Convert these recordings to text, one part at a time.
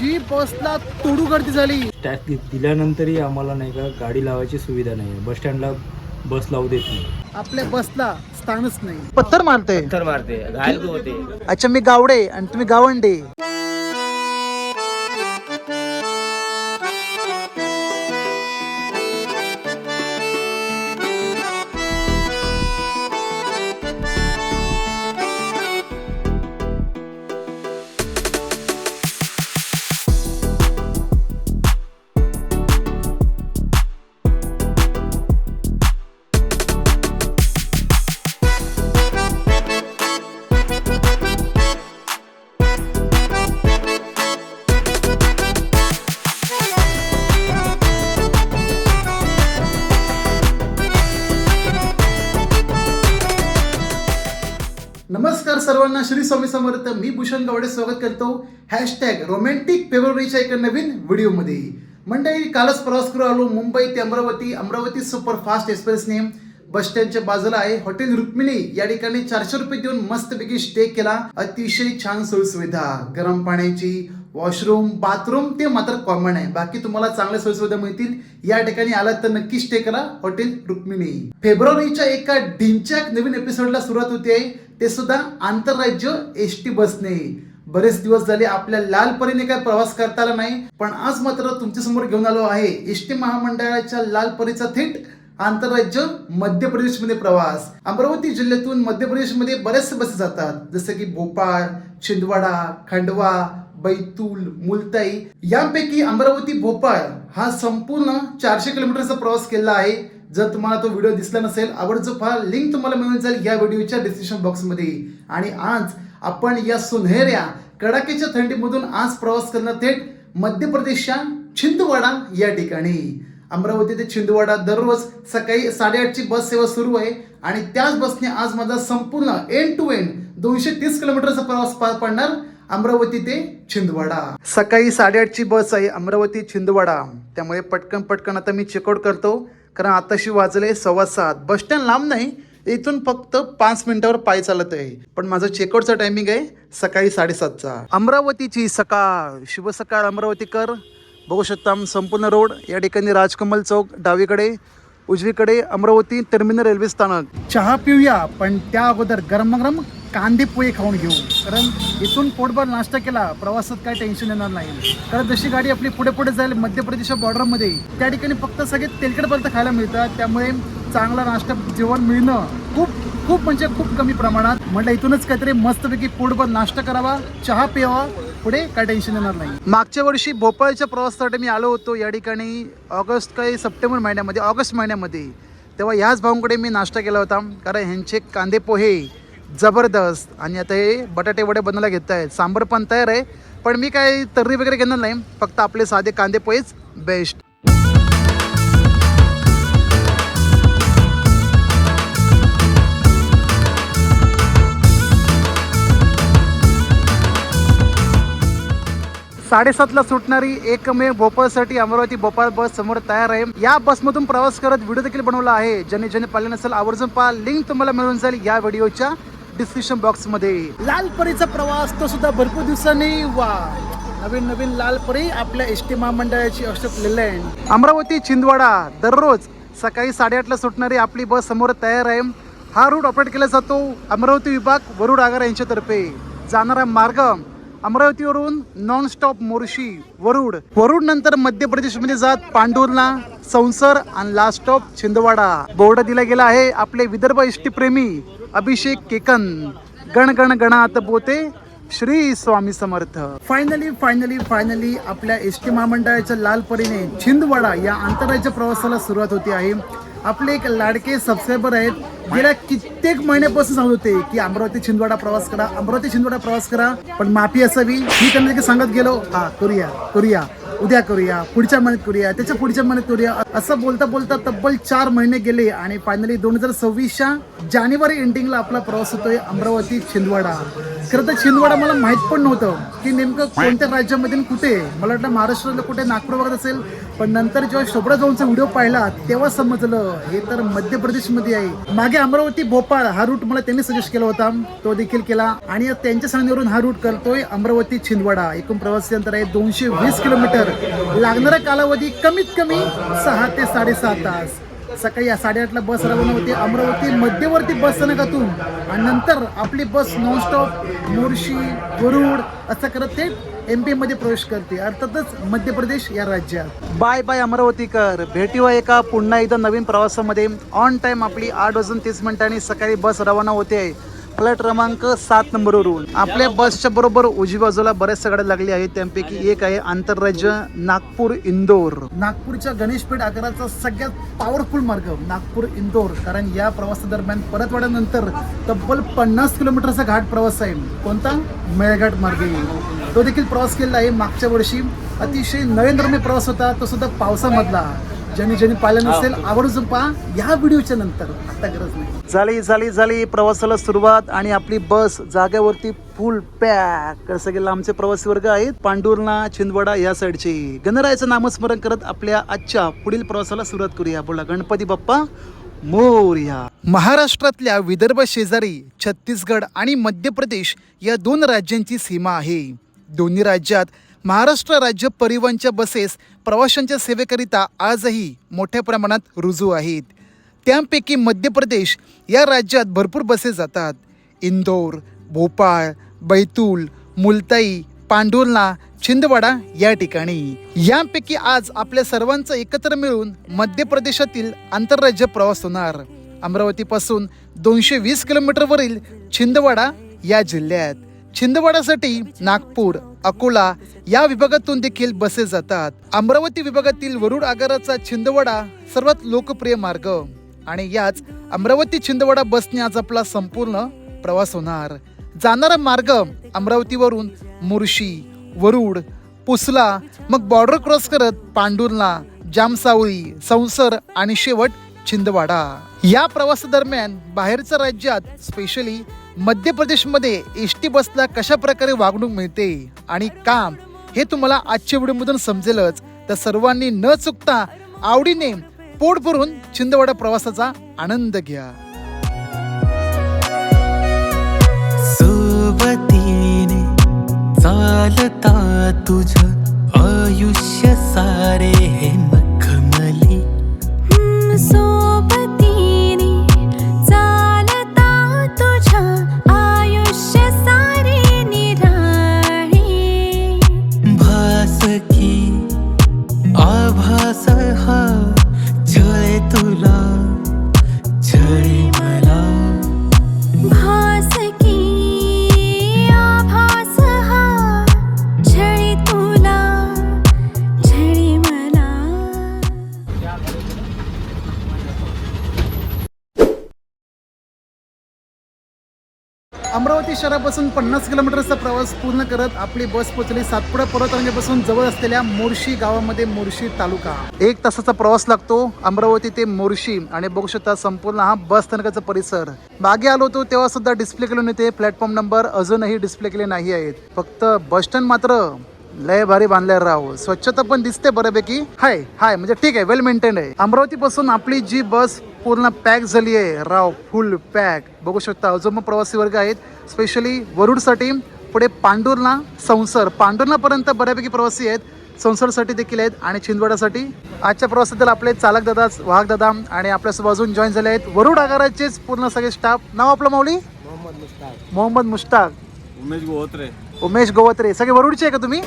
जी बसला तोडू गर्दी झाली. टॅक्स दिल्यानंतरही आम्हाला नाही का गाडी लावायची सुविधा नाही आहे. बस स्टँडला बस लावू देत नाही. आपल्या बसला स्थानच नाही. पत्थर मारते. पत्थर मारते, घायल होते. अच्छा, मी गावडे आणि तुम्ही गावंडे. नमस्कार सर्वांना, श्री स्वामी समर्थ. मी भूषण गावडे स्वागत करतो हॅशटॅग रोमॅन्टिक फेब्रुवारीच्या एका नवीन व्हिडिओमध्ये. मंडळी, कालच प्रवास करून आलो मुंबई ते अमरावती सुपरफास्ट एक्सप्रेसने. बस स्टँडच्या बाजूला आहे हॉटेल रुक्मिणी. या ठिकाणी 400 रुपये देऊन मस्तपैकी स्टे केला. अतिशय छान सोयीसुविधा, गरम पाण्याची, वॉशरूम, बाथरूम ते मात्र कॉमन आहे. बाकी तुम्हाला चांगल्या सोयीसुविधा मिळतील. या ठिकाणी आलात तर नक्की स्टे करा हॉटेल रुक्मिणी. फेब्रुवारीच्या एका ढिंच्याक नवीन एपिसोडला सुरुवात होते आहे, ते सुद्धा आंतरराज्य एसटी बसने. बरेच दिवस झाले आपल्या लालपरीने काय प्रवास करता आला नाही, पण आज मात्र तुमच्या समोर घेऊन आलो आहे एसटी महामंडळाच्या लालपरीचा थेट आंतरराज्य मध्य प्रदेशमध्ये प्रवास. अमरावती जिल्ह्यातून मध्य प्रदेशमध्ये बरेचसे बसेस जातात, जसे की भोपाळ, छिंदवाडा, खंडवा, बैतूल, मुलताई. यांपैकी अमरावती भोपाळ हा संपूर्ण 400 किलोमीटरचा प्रवास केला आहे. जर तुम्हाला तो व्हिडिओ दिसला नसेल, आवडतो पहा. लिंक तुम्हाला मिळून जाईल या व्हिडिओच्या डिस्क्रिप्शन बॉक्समध्ये. आणि आज आपण या सुनहऱ्या कडाक्याच्या थंडीमधून आज प्रवास करणार थेट मध्य प्रदेशच्या छिंदवाडा या ठिकाणी. अमरावती ते छिंदवाडा दररोज सकाळी 8:30ची बस सेवा सुरू आहे आणि त्याच बसने आज माझा संपूर्ण एंड टू एंड 230 किलोमीटरचा प्रवास पार पडणार अमरावती ते छिंदवाडा. सकाळी 8:30ची बस आहे अमरावती छिंदवाडा. त्यामुळे पटकन आता मी चेकआउट करतो, कारण आताशी वाजले 7:15. बस स्टँड लांब नाही, इथून फक्त 5 मिनिटावर पाय चालत आहे. पण माझं चेकआउटचा टायमिंग आहे सकाळी 7:30चा. अमरावतीची सकाळ, शुभ सकाळ अमरावतीकर. बघू शकता संपूर्ण रोड. या ठिकाणी राजकमल चौक डावीकडे, उजवीकडे अमरावती टर्मिनल रेल्वे स्थानक. चहा पिऊया, पण त्या अगोदर गरम कांदे पोहे खाऊन घेऊ, कारण इथून पोटभर नाश्ता केला प्रवासात काय टेन्शन येणार नाही. कारण जशी गाडी आपली पुढे जाईल मध्य प्रदेशच्या बॉर्डरमध्ये, त्या ठिकाणी फक्त सगळे तेलकट पदार्थ खायला मिळतात. त्यामुळे चांगला नाश्ता जेवण मिळणं खूप म्हणजे खूप कमी प्रमाणात. म्हटलं इथूनच काहीतरी मस्तपैकी पोटभर नाश्ता करावा, चहा प्यावा, पुढे काय टेन्शन येणार नाही. मागच्या वर्षी भोपाळच्या प्रवासासाठी मी आलो होतो या ठिकाणी सप्टेंबर महिन्यामध्ये, ऑगस्ट महिन्यामध्ये. तेव्हा ह्याच भाऊंकडे मी नाश्ता केला होता, कारण ह्यांचे कांदे पोहे जबरदस्त. आणि आता हे बटाटे वडे बनवायला घेत आहेत. सांबर पण तयार आहे, पण मी काय तर्री वगैरे घेणार नाही, फक्त आपले साधे कांदे पोहेच बेस्ट. साडेसातला सुटणारी एकमेव भोपाळसाठी अमरावती भोपाळ बस समोर तयार आहे. या बसमधून प्रवास करत व्हिडिओ देखील बनवला आहे. ज्याने पाहिले नसेल आवर्जून पहा. लिंक तुम्हाला मिळून जाईल या व्हिडिओच्या डिस्क्रिप्शन बॉक्समध्ये. लालपरीचा प्रवास तो सुद्धा भरपूर दिवसांनी. वा, नवीन लालपरी आपल्या एसटी महामंडळाची अशोक लेलँड. अमरावती छिंदवाडा दररोज सकाळी 8:30ला सुटणारी आपली बस समोर तयार आहे. हा रूट ऑपरेट केला जातो अमरावती विभाग वरुड आगार यांच्यातर्फे. जाणारा मार्ग अमरावतीवरून नॉन स्टॉप मोर्शी, वरुड नंतर मध्य प्रदेशमध्ये जात पांडुर्णा, संसर आणि लास्ट स्टॉप छिंदवाडा. बोर्ड दिला गेला आहे आपले विदर्भ एसटी प्रेमी अभिषेक केकन. गण गणात बोते श्री स्वामी समर्थ. फायनली आपल्या एसटी महामंडळाच्या लालपरीने छिंदवाडा या आंतरराज्य प्रवासाला सुरुवात होती आहे. आपले एक लाडके सबस्क्रायबर आहेत, गेल्या कित्येक महिन्यापासून सांगत होते की अमरावती छिंदवाडा प्रवास करा, पण माफी असावी. मी त्यांना सांगत गेलो, हा करूया, उद्या करूया, पुढच्या महिन्यात करूया, त्याच्या पुढच्या महिन्यात करूया, असं बोलता तब्बल 4 महिने गेले. आणि फायनली 2026च्या जानेवारी एंडिंगला आपला प्रवास होतोय अमरावती छिंदवाडा. खरं तर छिंदवाडा मला माहीत पण नव्हतं की नेमकं कोणत्या राज्यामध्ये आणि कुठे आहे. मला वाटलं महाराष्ट्रातलं कुठे नागपूर वगैरे असेल, पण नंतर जेव्हा शोभरा जाऊनचा व्हिडिओ पाहिला तेव्हा समजलं हे तर मध्य प्रदेशमध्ये आहे. मागे अमरावती भोपाळ हा रूट मला त्यांनी सजेस्ट केला होता, तो देखील केला आणि त्यांच्या सांगण्यावरून हा रूट करतोय अमरावती छिंदवाडा. एकूण प्रवासी अंतर आहे 220 किलोमीटर. लागणारा कालावधी कमीत कमी 6 ते 6.5 तास. सकाळी 8:30ला बस रवाना होते अमरावती मध्यवर्ती बस स्थानकातून आणि नंतर आपली बस नॉनस्टॉप मोर्शी वरुड असं करत थेट MP मध्ये प्रवेश करते, अर्थातच मध्य प्रदेश या राज्यात. बाय बाय अमरावतीकर, भेटूया एका पुन्हा एकदा नवीन प्रवासामध्ये. ऑन टाइम आपली 8:30 सकाळी बस रवाना होते फ्लाईट क्रमांक 7 नंबरवरून. आपल्या बसच्या बरोबर उजव्या बाजूला बऱ्याचशा गाड्या लागल्या आहेत, त्यापैकी एक आहे आंतरराज्य नागपूर इंदोर. नागपूरच्या गणेशपेठ आकाराचा सगळ्यात पॉवरफुल मार्ग नागपूर इंदोर, कारण या प्रवासादरम्यान परतवाड्यानंतर तब्बल 50 किलोमीटरचा घाट प्रवास आहे. कोणता? मेळघाट मार्गे. तो देखील प्रवास केलेला आहे मागच्या वर्षी. अतिशय नयनरम्य प्रवास होता, तो सुद्धा पावसामधला. ज्यांनी पाहिलं नसेल आवर्जून पहा या व्हिडिओच्या नंतर, आता गरज नाही. झाली प्रवासाला सुरुवात आणि आपली बस जागेवरती फुल पॅक. सगळे लांबचे प्रवासी वर्ग आहेत पांडुर्णा छिंदवाडा या साईडचे. गणरायाचं नामस्मरण करत आपल्या आजच्या पुढील प्रवासाला सुरुवात करूया. बोला गणपती बाप्पा मोरया. महाराष्ट्रातल्या विदर्भ शेजारी छत्तीसगड आणि मध्य प्रदेश या 2 राज्यांची सीमा आहे. दोन्ही राज्यात महाराष्ट्र राज्य परिवहनच्या बसेस प्रवाशांच्या सेवेकरिता आजही मोठ्या प्रमाणात रुजू आहेत. त्यापैकी मध्य प्रदेश या राज्यात भरपूर बसेस जातात. इंदोर, भोपाळ, बैतूल, मुलताई, पांडुर्णा, छिंदवाडा या ठिकाणी. यापैकी आज आपल्या सर्वांचं एकत्र मिळून मध्य प्रदेशातील आंतरराज्य प्रवास होणार. अमरावतीपासून 220 किलोमीटरवरील छिंदवाडा या जिल्ह्यात. छिंदवाडासाठी नागपूर, अकोला या विभागातून देखील बसेस जातात. अमरावती विभागातील वरुड आगाराचा छिंदवाडा सर्वात लोकप्रिय मार्ग आणि याच अमरावती छिंदवाडा बसने आज आपला संपूर्ण प्रवास होणार. जाणारा मार्ग अमरावतीवरून मुर्शी, वरुड, पुसला, मग बॉर्डर क्रॉस करत पांडुर्णा, जामसावळी, संसर आणि शेवट छिंदवाडा. या प्रवासादरम्यान बाहेरच्या राज्यात स्पेशली मध्य प्रदेशमध्ये एसटी बसला कशा प्रकारे वागणूक मिळते आणि काम हे तुम्हाला आजच्या व्हिडिओमधून समजेलच. तर सर्वांनी न चुकता आवडीने पोट भरून छिंदवाडा प्रवासाचा आनंद घ्या. सोबतीने चालता तुझं आयुष्य सारे हे मखमली. सोबतीने चालता तुझ्या आयुष्य सारे निराळे. भास की आभास हा छळे तुला छळे मला. भास की आभास हा छळे तुला छळे मला. अमरावती शहरापासून 50 किलोमीटरचा प्रवास पूर्ण करत आपली बस पोहोचली सातपुडा पर्वतरांगेपासून जवळ असलेल्या मोर्शी गावामध्ये. मोर्शी तालुका. 1 तासाचा प्रवास लागतो अमरावती ते मोर्शी आणि बघू शकता संपूर्ण हा बस स्थानकाचा परिसर. मागे आलो होतो तेव्हा सुद्धा डिस्प्ले केले नव्हते, प्लॅटफॉर्म नंबर अजूनही डिस्प्ले केले नाही आहेत. फक्त बस स्टँड मात्र लय भारी बांधलाय राव. स्वच्छता पण दिसते बऱ्यापैकी. हाय म्हणजे ठीक आहे, वेल मेंटेन आहे. अमरावती पासून आपली जी बस पूर्ण पॅक झाली आहे राव, फुल पॅक. बघू शकता अजून प्रवासी वर्ग आहेत स्पेशली वरुडसाठी. पुढे पांडुर्णा, संसर, पांडुर्णापर्यंत बऱ्यापैकी प्रवासी आहेत. संसरसाठी देखील आहेत आणि छिंदवाडासाठी. आजच्या प्रवासातील आपले चालक दादा, वाहक दादा आणि आपल्यासोबत अजून जॉईन झाले आहेत वरुड आगाराचेच पूर्ण सगळे स्टाफ. नाव आपलं माऊली? मोहम्मद मुश्ताक, उमेश गोवत्रे. सगळे वरुडचे आहे का तुम्ही?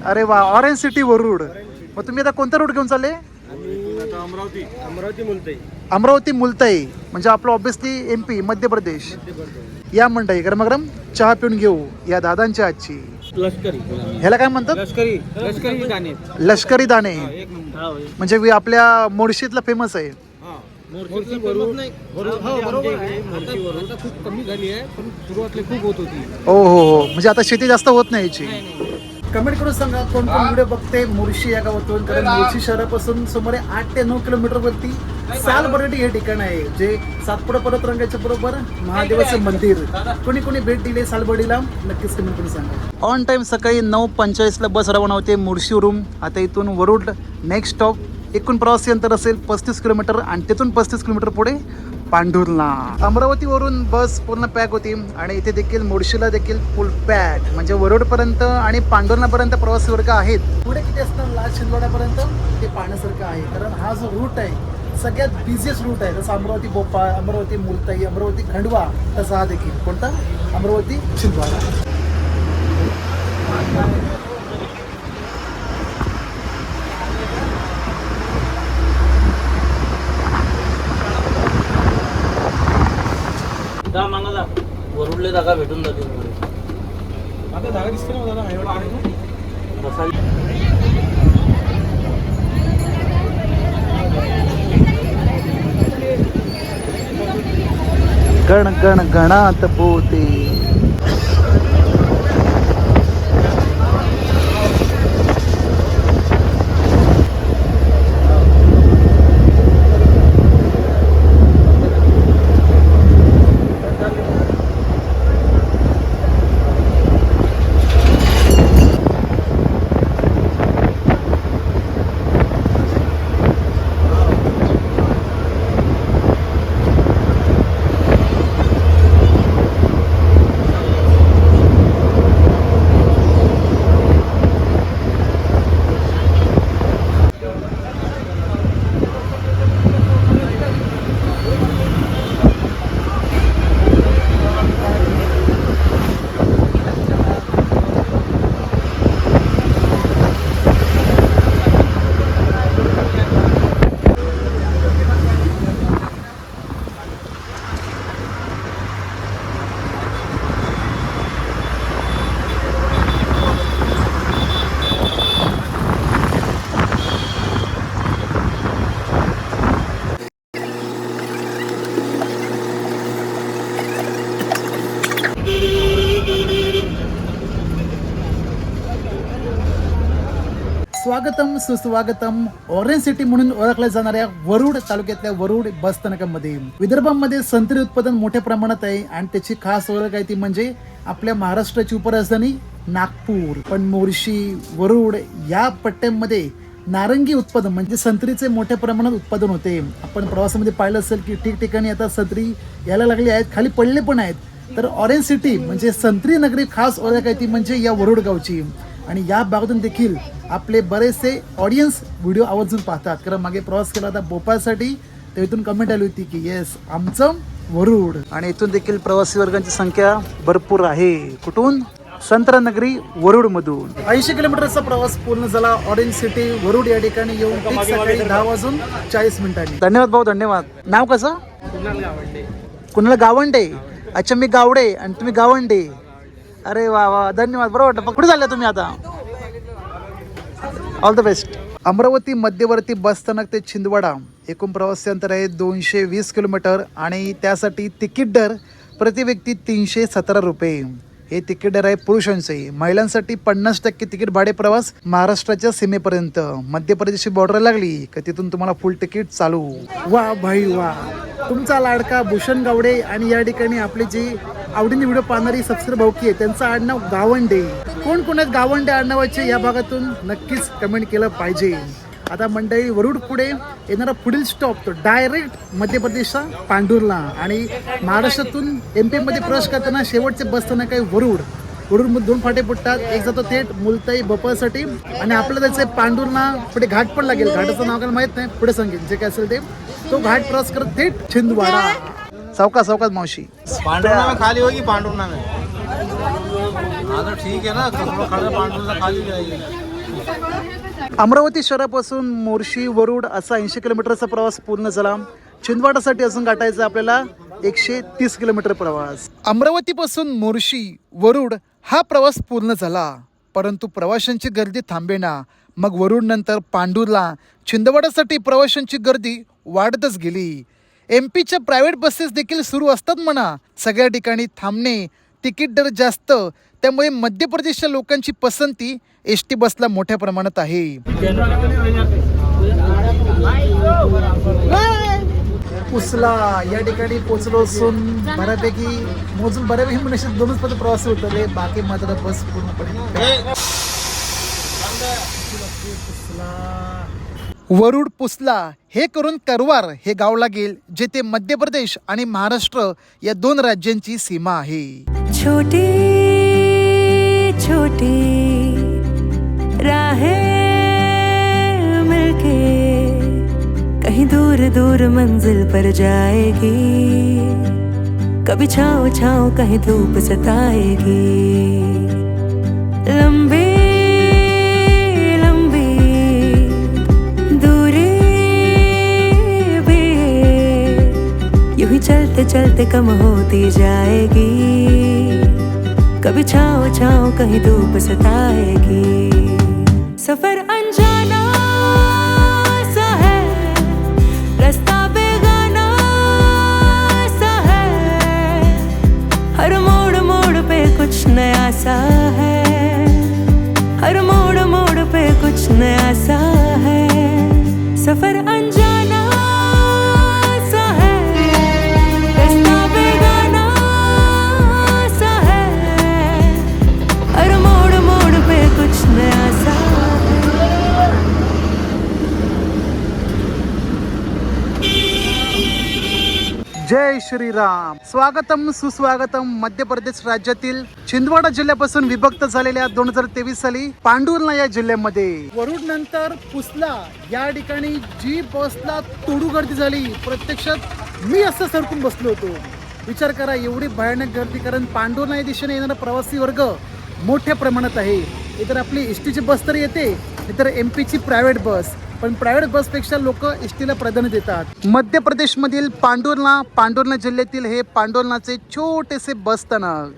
अरे वा, ऑरेंज सिटी वरुड. मग तुम्ही आता कोणता रूट घेऊन चालले? अमरावती मुलताई म्हणजे आपलं ऑब्विसली MP मध्य प्रदेश. या मंडळी गरमागरम चहा पिऊन घेऊ या दादांच्या आजची. ह्याला काय म्हणतात? लष्करी दाणे. म्हणजे आपल्या मोर्शीतला फेमस आहे. हो म्हणजे आता शेती जास्त होत नाही याची. कमेंट करून सांगा कोण कोण व्हिडिओ बघते मुळशी या गावातून. कारण मुळशी शहरापासून सुमारे 8 ते 9 किलोमीटर वरती सालबर्डी हे ठिकाण आहे, जे सातपुडा पर्वतरांगाच्या बरोबर महादेवाचं मंदिर. कोणी कोणी भेट दिली सालबर्डीला नक्कीच कमेंट करून सांगा. ऑन टाइम सकाळी 9:45 बस रवाना होते मुळशीवरून. आता इथून वरुड नेक्स्ट स्टॉप. एकूण प्रवासी अंतर असेल 35 किलोमीटर आणि तिथून 35 किलोमीटर पुढे पांढुर्ला. अमरावतीवरून बस पूर्ण पॅक होती आणि इथे देखील मुळशीला देखील फुल पॅक. म्हणजे वरुडपर्यंत आणि पांढुर्लापर्यंत प्रवासी वर्ग आहेत. पुढे किती असणार लास्ट छिंदवाड्यापर्यंत ते पाहण्यासारखं आहे. कारण हा जो रूट आहे सगळ्यात बिझिएस्ट रूट आहे. जसं अमरावती भोपाळ, अमरावती मुलताई, अमरावती खंडवा, तसा हा देखील कोणता अमरावती छिंदवाडा. वरुडले जागा भेटून जाते. आता जागा दिसते ना दादा. गण गण गणात पोते. स्वागतम सुस्वागतम ऑरेंज सिटी म्हणून ओळखल्या जाणाऱ्या वरुड तालुक्यातल्या वरुड बस स्थानकामध्ये. विदर्भामध्ये संत्री उत्पादन मोठ्या प्रमाणात आहे आणि त्याची खास ओळख आहे ती म्हणजे आपल्या महाराष्ट्राची उपराजधानी नागपूर. पण मोर्शी वरुड या पट्ट्यांमध्ये नारंगी उत्पादन म्हणजे संत्रीचे मोठ्या प्रमाणात उत्पादन होते. आपण प्रवासामध्ये पाहिलं असेल की ठिकठिकाणी आता संत्री यायला लागली आहेत, खाली पडले पण आहेत. तर ऑरेंज सिटी म्हणजे संत्री नगरी खास ओळख आहे ती म्हणजे या वरुड गावची. आणि या भागातून देखील आपले बरेचसे ऑडियन्स व्हिडिओ आवर्जून पाहतात. कारण मागे प्रवास केला होता भोपाळसाठी, तर इथून कमेंट आली होती की येस आमचं वरुड. आणि इथून देखील प्रवासी वर्गांची संख्या भरपूर आहे. कुठून? संत्रनगरी वरुड मधून. 80 किलोमीटरचा प्रवास पूर्ण झाला. ऑरेंज सिटी वरुड या ठिकाणी येऊन ठीक सकाळी 10:40. धन्यवाद भाऊ, धन्यवाद. नाव कसं? कुणाला गावंडे. अच्छा, मी गावडे आणि तुम्ही गावंडे. अरे वा वा, धन्यवाद. बरं वाटतं. कुठे चालले तुम्ही आता? All the best. अमरावती मध्यवर्ती बस स्थानक ते छिंदवाडा एकूण प्रवासी अंतर आहे 220 किलोमीटर आणि त्यासाठी तिकीट दर प्रति व्यक्ती 317 रुपये. हे तिकीट दर आहे पुरुषांचे. महिलांसाठी 50% तिकीट भाडे प्रवास महाराष्ट्राच्या सीमेपर्यंत. मध्य प्रदेशची बॉर्डर लागली का तिथून तुम्हाला फुल तिकीट चालू. वा भाई वा. तुमचा लाडका भूषण गावडे आणि या ठिकाणी आपली जी आवडीने व्हिडिओ पाहणारी सबस्क्राईब भाऊकी आहे त्यांचं आडनाव गावंडे. कोण कोण आहेत गावंडे आडनावाचे या भागातून नक्कीच कमेंट केलं पाहिजे. आता मंडळी वरुड पुढे येणारा पुढील स्टॉप तो डायरेक्ट मध्य प्रदेशचा पांढुर्ला आणि महाराष्ट्रातून MP मध्ये प्रवेश करताना शेवटचे बस स्थानक आहे वरुड. वरुडमध्ये 2 फाटे फुटतात. एक जातो थेट मुलताई भोपाळसाठी आणि आपल्याला जायचं आहे पांढुर्ला. पुढे घाट पण लागेल. घाटाचं नाव काय माहित नाही, पुढे सांगेल जे काय असेल ते. तो घाट क्रॉस करत थेट छिंदवाडा. सावकाश सावकाश मावशी. पांडुर्ला में खाली होगी. पांडुर्ला में हाँ तो ठीक है ना. पांडुर्ला खाली जाएगी. अमरावती शहरापासून मोर्शी वरुड असा 80 किलोमीटरचा प्रवास पूर्ण झाला. छिंदवाडासाठी अजून गाठायचा आपल्याला 130 किलोमीटर प्रवास. अमरावतीपासून मोर्शी वरुड हा प्रवास पूर्ण झाला, परंतु प्रवाशांची गर्दी थांबेना. मग वरुड नंतर पांढुर्ला छिंदवाडासाठी प्रवाशांची गर्दी वाढतच गेली. MP च्या प्रायव्हेट बसेस देखील सुरू असतात म्हणा. सगळ्या ठिकाणी थांबणे तिकीट दर जास्त, त्यामुळे मध्य प्रदेशच्या लोकांची पसंती एस टी बसला मोठ्या प्रमाणात आहे. पुसला या ठिकाणी पोहोचलो असून बऱ्यापैकी मोजून बऱ्यापैकी म्हणजे 2च पद प्रवासी होतले, बाकी मात्र बस पूर्णपणे. वरुड पुसला हे करून करवार हे गाव लागेल, जेथे मध्य प्रदेश आणि महाराष्ट्र या 2 राज्यांची सीमा आहे. छोटी छोटी राहें मिलके कहीं दूर दूर मंजिल पर जाएगी, कभी छाँव छाँव कहीं धूप सताएगी. लंबी लंबी दूरी भी यूं ही चलते चलते कम होती जाएगी, कभी छाँव छाँव कहीं धूप सताएगी. सफर अनजाना सा है, रास्ता बेगाना सा है, हर मोड़ मोड़ पे कुछ नया सा है, हर मोड़ मोड़ पे कुछ नया सा है. सफर अनजाना सा है, रास्ता बेगाना सा है, हर मोड़ मोड़ पे कुछ नया सा है. जय श्रीराम. स्वागतम सुस्वागतम. मध्य प्रदेश राज्यातील छिंदवाडा जिल्ह्यापासून विभक्त झालेल्या 2023 साली पांडुर्णा या जिल्ह्यामध्ये वरुड नंतर पुसला या ठिकाणी जी बसला तोडू गर्दी झाली. प्रत्यक्षात मी असं सरकून बसलो होतो. विचार करा, एवढी भयानक गर्दी, कारण पांडुर्णा या दिशेने येणारा प्रवासी वर्ग मोठ्या प्रमाणात आहे. इतर आपली एस टीची बस तर येते, इतर MP ची प्रायव्हेट बस, पण प्रायव्हेट बसपेक्षा लोक एस टीला प्राधान्य देतात. मध्य प्रदेशमधील पांडुर्णा जिल्ह्यातील हे पांडुर्णाचे छोटेसे बस स्थानक.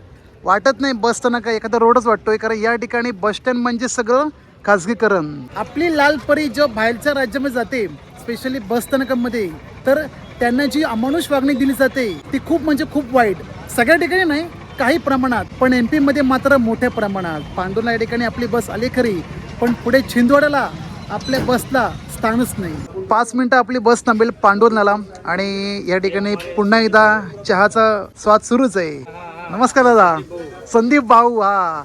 वाटत नाही बस स्थानक एखादा रोडच वाटतोय, कारण या ठिकाणी बस स्टँड म्हणजे सगळं खाजगीकरण. आपली लाल परी जेव्हा बाहेरच्या राज्यामध्ये जाते, स्पेशली बस स्थानकामध्ये, तर त्यांना जी अमानुष वागणी दिली जाते ती खूप म्हणजे खूप वाईट. सगळ्या ठिकाणी नाही, काही प्रमाणात, पण MP मध्ये मात्र मोठ्या प्रमाणात. पांडुर्णा या ठिकाणी आपली बस आली खरी, पण पुढे छिंदवाड्याला आपल्या बसला स्थानच नाही. 5 मिनिटं आपली बस थांबेल पांडुर्णाला, आणि या ठिकाणी पुन्हा एकदा चहाचा स्वाद सुरूच आहे. नमस्कार दादा. संदीप भाऊ. हा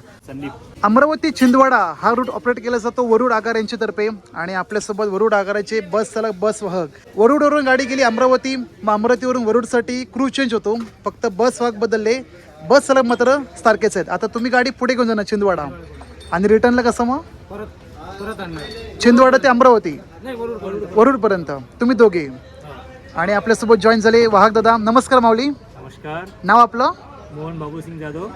अमरावती छिंदवाडा हा रूट ऑपरेट केला जातो वरुड आगार यांच्या तर्फे, आणि आपल्यासोबत वरुड आगाराचे बस चालक बस वाहक. वरुडवरून गाडी गेली अमरावती, मग अमरावतीवरून वरुडसाठी क्रू चेंज होतो. फक्त बस वाहक बदलले, बस चालक मात्र सारखेच आहेत. आता तुम्ही गाडी पुढे घेऊन जाणार छिंदवाडा, आणि रिटर्नला कसं मग छिंदवाडा ते अमरावती वरुड पर्यंत तुम्ही दोघे. आणि आपल्यासोबत जॉईन झाले वाहक दादा. नमस्कार माऊली. नमस्कार. नाव आपलं? मोहन बाबूसिंग जाधव.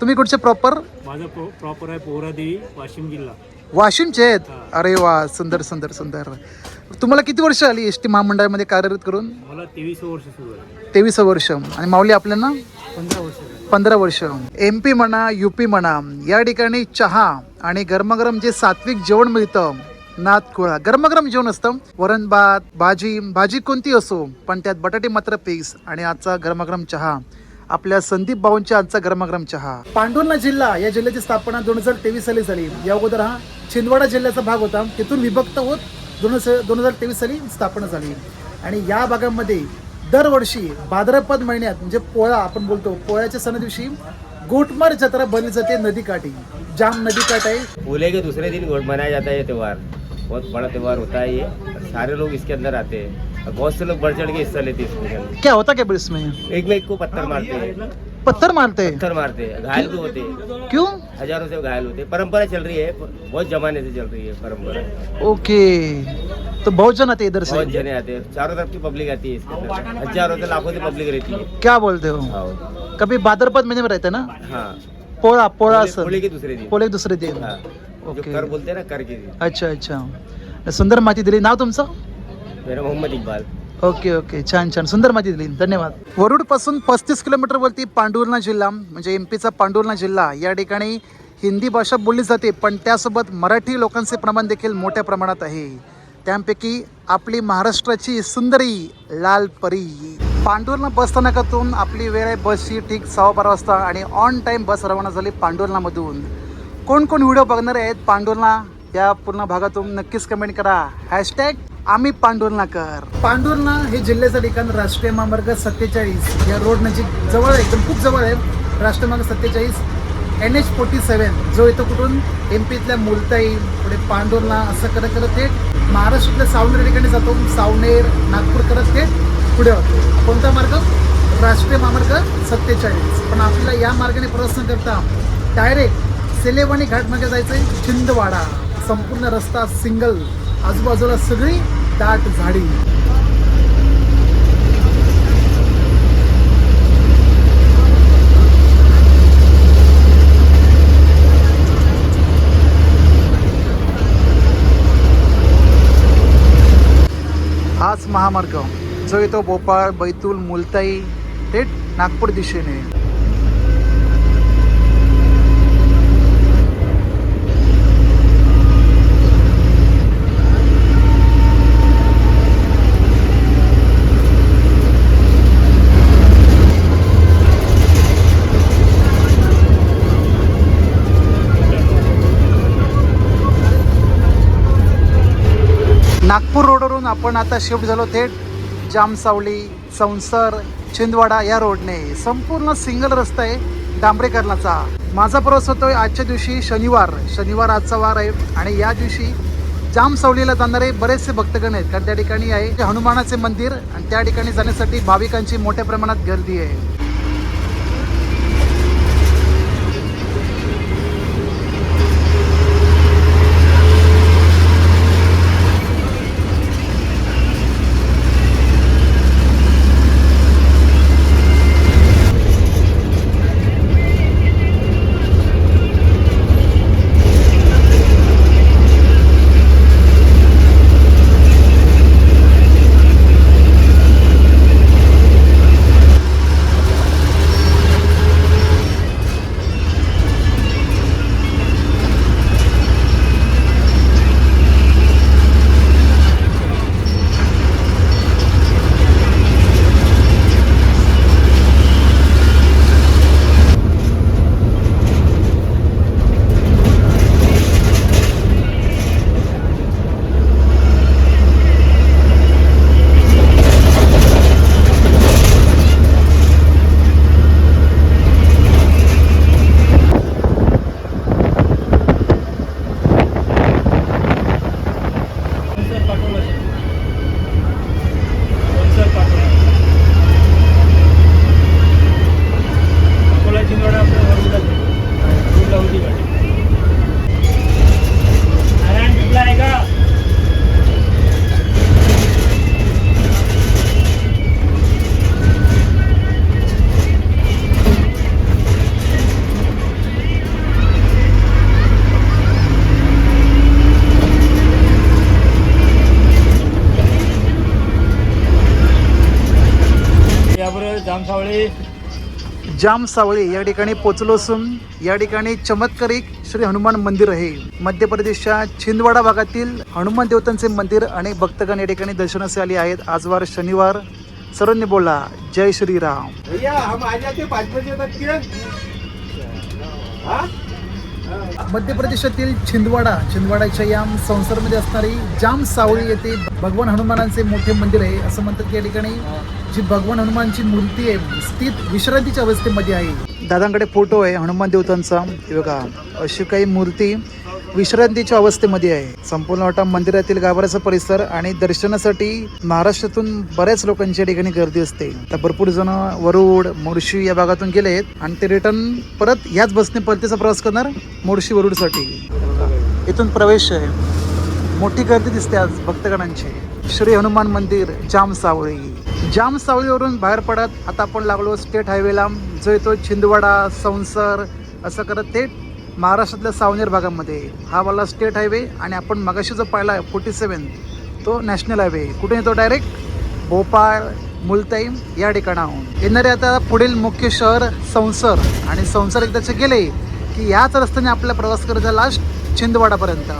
तुम्ही कुठचे प्रॉपर? माझं प्रॉपर आहे पोहरादेवी, वाशिम जिल्हा. वाशिमचे आहेत? अरे वा, सुंदर सुंदर सुंदर. तुम्हाला किती वर्ष आली एस टी महामंडळामध्ये कार्यरत करून? मला 23 वर्ष सुरू आहे. 23 वर्ष. आणि माऊली आपल्याला 15 वर्ष. 15 वर्ष. MP म्हणा, UP म्हणा, या ठिकाणी चहा आणि गरमागरम जे सात्विक जेवण मिळतं, नादखुळा गरमागरम जेवण असतं. वरण भात, भाजी कोणती असो, पण त्यात बटाटे मात्र फिक्स. आणि आजचा गरमागरम चहा, आपल्या संदीप भाऊंच्या आजचा गरमागरम चहा. पांडुर्णा जिल्हा या जिल्ह्याची स्थापना 2023 साली झाली. या अगोदर हा छिंदवाडा जिल्ह्याचा भाग होता, तिथून विभक्त होत 2023 साली स्थापना झाली. आणि या भागामध्ये दरवर्षी भाद्रपद महिन्यात, म्हणजे पोळा आपण बोलतो, पोळ्याच्या सणा दिवशी गोटमार जत्रा भरली जाते नदीकाठी. जाम नदीकाठ आहे. पोले के दूसरे दिन मनाया जाता है ये त्यौहार. बहुत बड़ा त्यौहार होता है ये, और सारे लोग इसके अंदर आते हैं, और बहुत से लोग बढ़ चढ़ के हिस्सा लेते हैं इसमें. क्या होता क्या इसमें? एक में एक को पत्थर मारते हैं, पत्थर मारते हैं? पत्थर मारते हैं, घायल भी होते हैं. क्यों? हजारों से घायल होते हैं. परंपरा चल रही है, बहुत जमाने से चल रही है परंपरा. ओके, तो बहुत जन आते इधर से? बहुत जने आते हैं, चारों तरफ की पब्लिक आती है इसके अंदर. हजारों से लाखों से पब्लिक रहती है. क्या बोलते हो? हाँ कभी भाद्रपद महीने में रहते ना? हाँ. पोळा पोले के दूसरे दिन. पोळे दुसरे दिन. हाँ. जो ओके. कर बोलते हैं ना, कर के दिन. अच्छा अच्छा. सुंदर माहिती दिली. नाव तुमचं? मेरा मोहम्मद इकबाल. ओके ओके, छान छान, सुंदर माहिती दिली, धन्यवाद. वरुड पासून 35 किलोमीटरवरती पांडुर्णा जिल्हा, म्हणजे MP चा पांडुर्णा जिल्हा. या ठिकाणी हिंदी भाषा बोलली जाते, पण त्यासोबत मराठी लोकांचे प्रमाण देखील मोठ्या प्रमाणात आहे. त्यापैकी आपली महाराष्ट्राची सुंदरी लाल परी. पांडुर्णा बस स्थानकातून आपली वेळ आहे बसची ठीक 12:15 वाजता आणि ऑन टाईम बस रवाना झाली पांडुर्णामधून. कोण कोण व्हिडिओ बघणारे आहेत पांडुर्णा या पूर्ण भागातून नक्कीच कमेंट करा. हॅशटॅग आम्ही पांडुर्णाकर. पांडुर्णा हे जिल्ह्याचं ठिकाण राष्ट्रीय महामार्ग 47 या रोड नजीक जवळ आहे, एकदम खूप जवळ आहे. राष्ट्रीय महामार्ग 47 NH47 जो येतो कुठून MP-तल्या मुलताई पुढे पांडुर्णा असं करत करत थेट महाराष्ट्रातल्या सावनेर ठिकाणी जातो. सावनेर नागपूर करत थेट पुढे होतो. कोणता मार्ग? राष्ट्रीय महामार्ग 47. पण आपल्याला या मार्गाने प्रवास न करता डायरेक्ट सेलेवानी घाटमार्गे जायचं आहे छिंदवाडा. संपूर्ण रस्ता सिंगल, आजूबाजूला सगळी दाट झाडी. हाच महामार्ग जो येतो भोपाळ, बैतूल, मुलताई थेट नागपूर दिशेने. नागपूर रोडवरून आपण आता शिफ्ट झालो थेट जामसावली, संसर, छिंदवाडा या रोडने. संपूर्ण सिंगल रस्ता आहे डांबरेकरणाचा. माझा प्रवास होतोय आजच्या दिवशी शनिवार आजचा वार आहे आणि या दिवशी जामसावलीला जाणारे बरेचसे भक्तगण आहेत, कारण त्या ठिकाणी आहे हनुमानाचे मंदिर आणि त्या ठिकाणी जाण्यासाठी भाविकांची मोठ्या प्रमाणात गर्दी आहे. जामसावळी या ठिकाणी पोचलो असून या ठिकाणी चमत्कारिक श्री हनुमान मंदिर आहे. मध्य प्रदेशच्या छिंदवाडा भागातील हनुमान देवतांचे मंदिर आणि भक्तगण या ठिकाणी दर्शनास आले आहेत. आज वार शनिवार. सर्वांनी बोला जय श्रीराम. मध्य प्रदेशातील छिंदवाडाच्या या संसारमध्ये असणारी जामसावळी येथे भगवान हनुमानांचे मोठे मंदिर आहे. असं म्हणतात की या ठिकाणी जी भगवान हनुमानची मूर्ती आहे स्थित विश्रांतीच्या अवस्थेमध्ये आहे. दादांकडे फोटो आहे हनुमान देवतांचा. हे बघा अशी काही मूर्ती विश्रांतीच्या अवस्थेमध्ये आहे. संपूर्ण वाटा मंदिरातील गाभाऱ्याचा परिसर आणि दर्शनासाठी महाराष्ट्रातून बऱ्याच लोकांच्या ठिकाणी गर्दी असते. तर भरपूर जण वरुड, मोर्शी या भागातून गेले आहेत आणि ते रिटर्न परत याच बसने परतीचा प्रवास करणार मोर्शी वरुडसाठी. इथून प्रवेश आहे. मोठी गर्दी दिसते आज भक्तगणांची. श्री हनुमान मंदिर जामसावळी. जामसावळीवरून बाहेर पडत आता आपण लागलो स्टेट हायवेला जो येतो छिंदवाडा, संसर असं करत थेट महाराष्ट्रातल्या सावनेर भागामध्ये. हा वाला स्टेट हायवे आणि आपण मगाशी जो पाहिला 47 तो नॅशनल हायवे. कुठे येतो? डायरेक्ट भोपाळ, मुलताई या ठिकाणाहून. येणारे आता पुढील मुख्य शहर संसर आणि संसर एकदाचे गेले की याच रस्त्याने आपला प्रवास करायचा लास्ट छिंदवाडापर्यंत.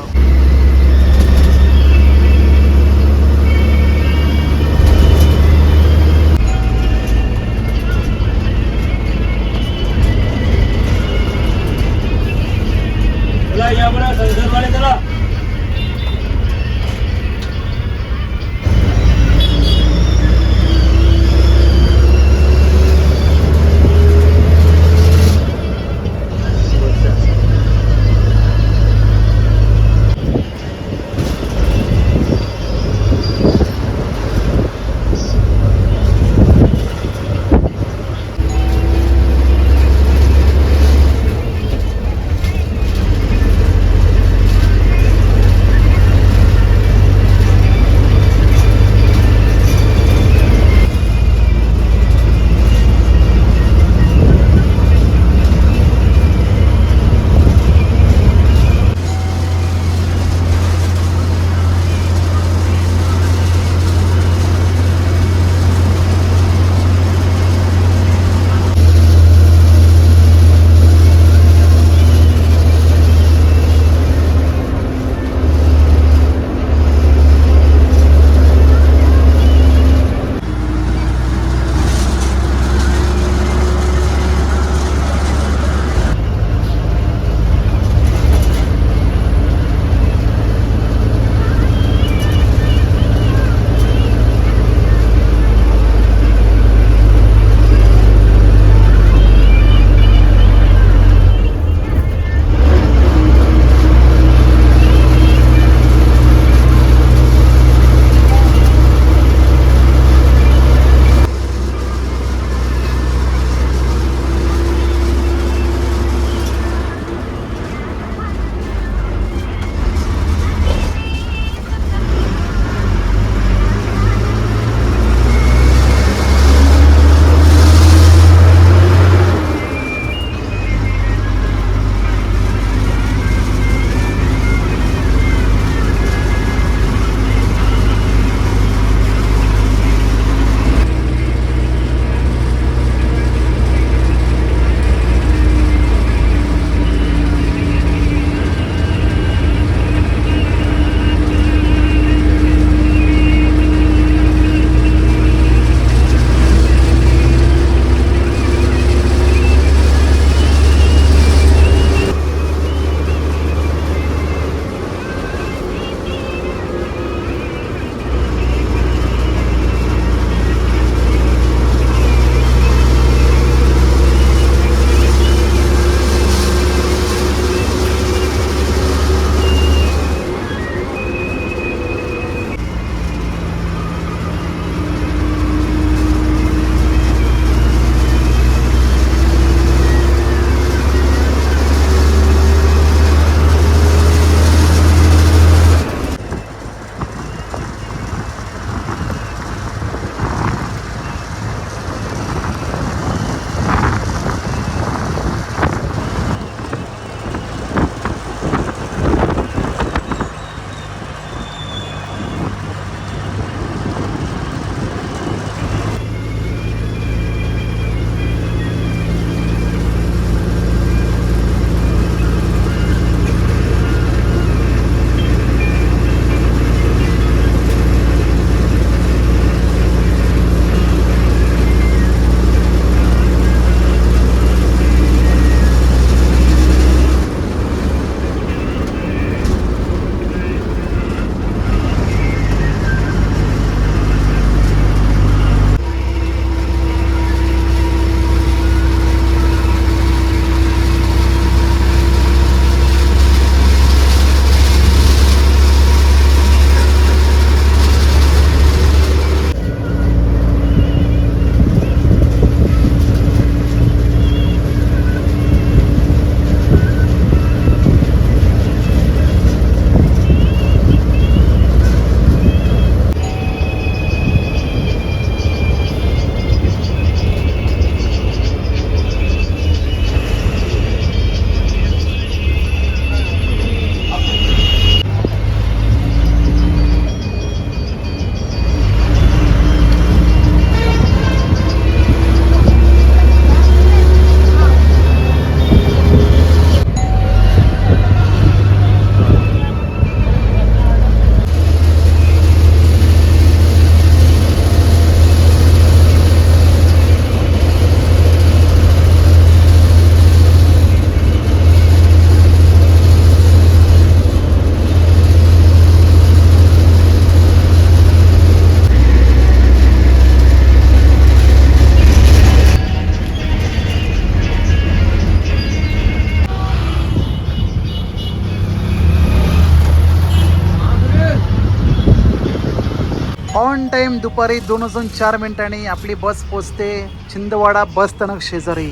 ऑन टाईम दुपारी 2:04 आपली बस पोचते छिंदवाडा बस स्थानक शेजारी.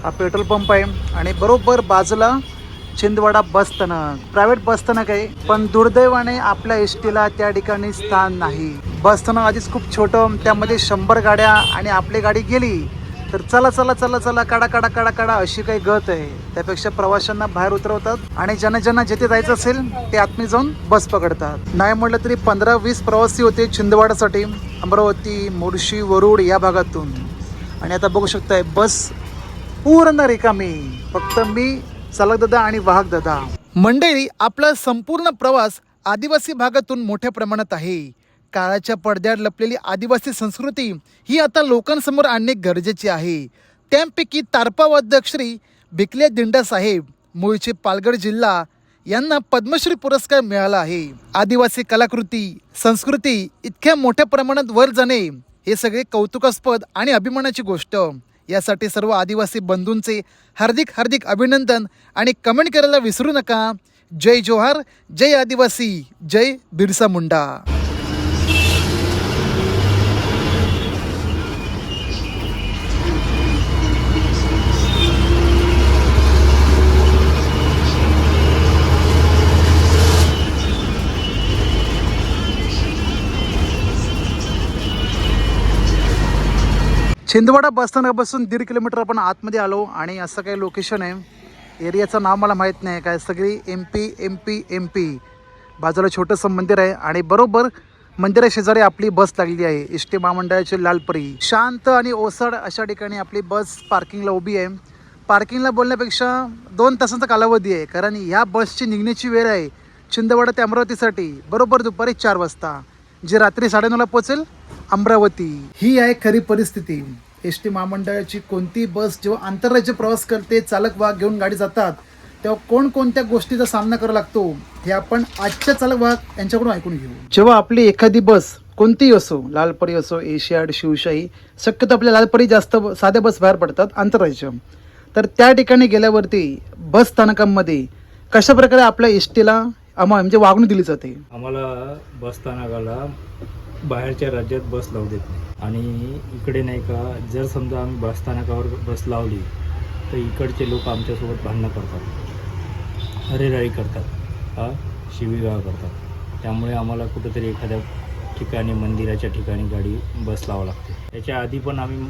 हा पेट्रोल पंप आहे आणि बरोबर बाजूला छिंदवाडा बस स्थानक. प्रायव्हेट बस स्थानक आहे, पण दुर्दैवाने आपल्या एस टीला त्या ठिकाणी स्थान नाही. बस स्थानक आधीच खूप छोटं, त्यामध्ये 100 गाड्या आणि आपली गाडी गेली तर चला चला चला चला काढा काढा काढा काढा अशी काही गत आहे. त्यापेक्षा प्रवाशांना बाहेर उतरवतात आणि ज्यांना ज्यांना जिथे जायचं असेल ते आतमध्ये जाऊन बस पकडतात. नाही म्हटलं तरी 15-20 प्रवासी होते छिंदवाडासाठी अमरावती, मोर्शी, वरुड या भागातून. आणि आता बघू शकताय बस पूर्ण रिकामी, फक्त मी चालक दादा आणि वाहक दादा. मंडळी, आपला संपूर्ण प्रवास आदिवासी भागातून मोठ्या प्रमाणात आहे. काळाच्या पडद्यावर लपलेली आदिवासी संस्कृती ही आता लोकांसमोर आणणे गरजेचे आहे. त्यापैकी तारपावादक श्री भिकले दिंडा साहेब मूळचे पालघर जिल्हा यांना पद्मश्री पुरस्कार मिळाला आहे. आदिवासी कलाकृती संस्कृती इतक्या मोठ्या प्रमाणात वर जाणे हे सगळे कौतुकास्पद आणि अभिमानाची गोष्ट. यासाठी सर्व आदिवासी बंधूंचे हार्दिक हार्दिक अभिनंदन आणि कमेंट करायला विसरू नका. जय जोहार, जय आदिवासी, जय बिरसा मुंडा. छिंदवाडा बसस्थानकापासून 1.5 किलोमीटर आपण आतमध्ये आलो आणि असं काही लोकेशन आहे. एरियाचं नाव मला माहीत नाही काय, सगळी MP. बाजूला छोटंसं मंदिर आहे आणि बरोबर मंदिरा शेजारी आपली बस लागलेली आहे. एस टी महामंडळाची लालपरी. शांत आणि ओसाड अशा ठिकाणी आपली बस पार्किंगला उभी आहे. पार्किंगला बोलण्यापेक्षा 2 तासांचा कालावधी आहे, कारण ह्या बसची निघण्याची वेळ आहे छिंदवाडा ते अमरावतीसाठी बरोबर दुपारी 4 वाजता, जी रात्री 9:30ला पोहोचेल अमरावती. ही आहे खरी परिस्थिती. एस टी महामंडळाची कोणती बस जेव्हा आंतरराज्य प्रवास करते, चालक वाहक घेऊन गाडी जातात, तेव्हा कोणकोणत्या गोष्टीचा सामना करावा लागतो हे आपण आजच्या चालक वाहक यांच्याकडून ऐकून घेऊ. जेव्हा आपली एखादी बस कोणतीही असो, लालपरी असो, एशियाड, शिवशाही, शक्यतो आपल्या लालपरी जास्त साध्या बस बाहेर पडतात आंतरराज्य, तर त्या ठिकाणी गेल्यावरती बस स्थानकांमध्ये कशा प्रकारे आपल्या एस टीला म्हणजे वागणूक दिली जाते. आम्हाला बस स्थानकाला बाहेरच्या राज्यात बस लावू देत नाही. आणि इकडे नाही का, जर समजा आम्ही बस स्थानकावर बस लावली तर इकडचे लोक आमच्यासोबत भांडणं करतात, अरेराळी करतात, शिवीगाळ करतात. त्यामुळे आम्हाला कुठंतरी एखाद्या ठिकाणी, मंदिराच्या ठिकाणी गाडी बस लावावं लागते. त्याच्या आधी पण आम्ही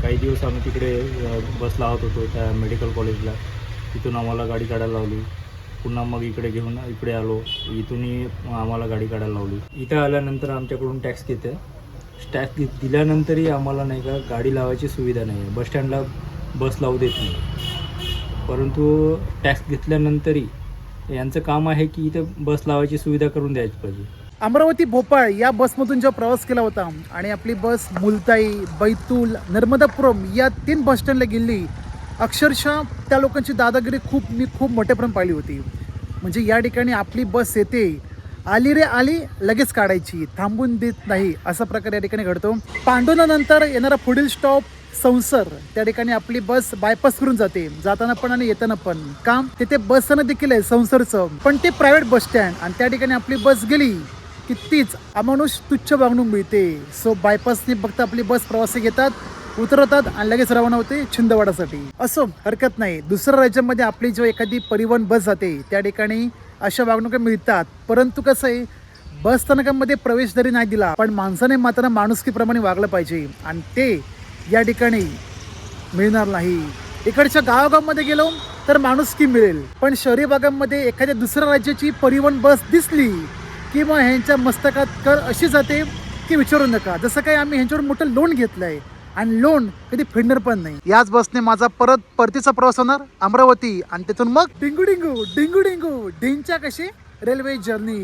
काही दिवस आम्ही तिकडे बस लावत होतो त्या मेडिकल कॉलेजला. तिथून आम्हाला गाडी काढायला लावली. पुन्हा मग इकडे घेऊन इकडे आलो, इथूनही आम्हाला गाडी काढायला लावली. इथं आल्यानंतर आमच्याकडून टॅक्स घेते. टॅक्स दिल्यानंतरही आम्हाला नाही का गाडी लावायची सुविधा नाही आहे. बसस्टँडला बस लावू देत नाही. परंतु टॅक्स घेतल्यानंतरही यांचं काम आहे की इथं बस लावायची सुविधा करून द्यायची पाहिजे. अमरावती भोपाळ या बसमधून जेव्हा प्रवास केला होता आणि आपली बस मुलताई, बैतूल, नर्मदापुरम या 3 बसस्टँडला गेली, अक्षरशः त्या लोकांची दादागिरी मी खूप मोठ्यापर्यंत पाहिली होती. म्हणजे या ठिकाणी आपली बस येते, आली रे आली, लगेच काढायची, थांबून देत नाही, असा प्रकार या ठिकाणी घडतो. पांडुनानंतर येणारा पुढील स्टॉप संसर, त्या ठिकाणी आपली बस बायपास करून जाते, जाताना पण आणि येताना पण. काम तिथे बस स्थानक देखील आहे संसरचं, पण ते प्रायव्हेट बस स्टँड, आणि त्या ठिकाणी आपली बस गेली की तीच अमानुष तुच्छ वागणूक मिळते. सो बायपासने फक्त आपली बस प्रवासी घेतात, उतरवतात आणि लगेच रवाना होते छिंदवाडासाठी. असो, हरकत नाही. दुसऱ्या राज्यामध्ये आपली जो एखादी परिवहन बस जाते त्या ठिकाणी अशा वागणुका मिळतात. परंतु कसं आहे, बस स्थानकामध्ये प्रवेश जरी नाही दिला, पण माणसाने मात्र माणुसकीप्रमाणे वागलं पाहिजे, आणि ते या ठिकाणी मिळणार नाही. इकडच्या गावागावामध्ये गेलो तर माणुसकी मिळेल, पण शहरी भागामध्ये एखाद्या दुसऱ्या राज्याची परिवहन बस दिसली की मग ह्यांच्या मस्तकात कर अशी जाते की विचारू नका. जसं काही आम्ही ह्यांच्यावर मोठं लोन घेतलं आहे आणि लोन कधी फेडणार पण नाही. याच बसने माझा परतीचा प्रवास होणार अमरावती, आणि तिथून मग डिंगू डिंगू डिंगू डिंगू डिंगच्या कशी रेल्वे जर्नी.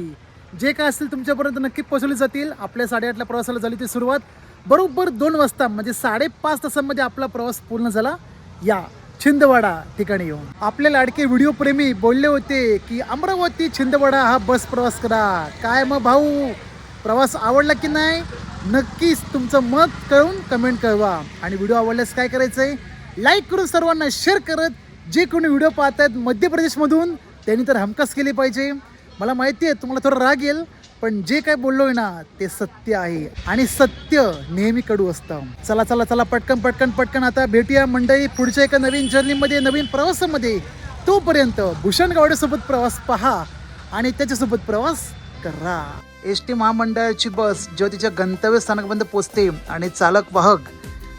जे काय असेल तुमच्यापर्यंत नक्की पोहोचवले जातील. आपल्या 8:30ला प्रवासाला झाली ती सुरुवात. बरोबर 2 वाजता म्हणजे 5.5 तासांमध्ये आपला प्रवास पूर्ण झाला या छिंदवाडा ठिकाणी येऊन. आपले लाडके व्हिडिओ प्रेमी बोलले होते की अमरावती छिंदवाडा हा बस प्रवास करा. काय मग भाऊ, प्रवास आवडला की नाही? नक्कीच तुमचं मत कळून कमेंट कळवा. आणि व्हिडिओ आवडल्यास काय करायचं आहे, लाईक करून सर्वांना शेअर करत, जे कोणी व्हिडिओ पाहत आहेत मध्य प्रदेशमधून त्यांनी तर हमखास केली पाहिजे. मला माहिती आहे तुम्हाला थोडा राग येईल, पण जे काय बोललोय ना ते सत्य आहे आणि सत्य नेहमी कडू असतं. चला चला चला पटकन पटकन पटकन आता भेटूया मंडळी पुढच्या एका नवीन जर्नीमध्ये, नवीन प्रवासामध्ये. तोपर्यंत भूषण गावडे सोबत प्रवास पहा आणि त्याच्यासोबत प्रवास करा. एस.टी. महामंडळाची बस जेव्हा तिच्या गंतव्य स्थानकापर्यंत पोहोचते आणि चालक वाहक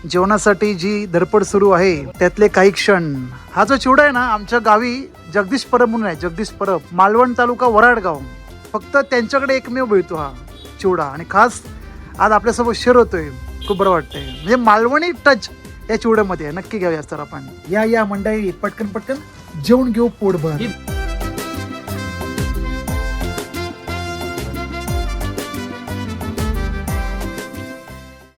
जेवणासाठी जी धडपड सुरू आहे त्यातले काही क्षण. हा जो चिवडा आहे ना आमच्या गावी जगदीश परब म्हणून आहे, जगदीश परब, मालवण तालुका वराडगाव. फक्त त्यांच्याकडे एकमेव मिळतो हा चिवडा आणि खास आज आपल्यासोबत शेअर होतोय. खूप बरं वाटतंय, म्हणजे मालवणी टच या चिवड्यामध्ये नक्की घ्यावी. तर आपण या मंडळी पटकन पटकन जेवण घेऊ पोटभर.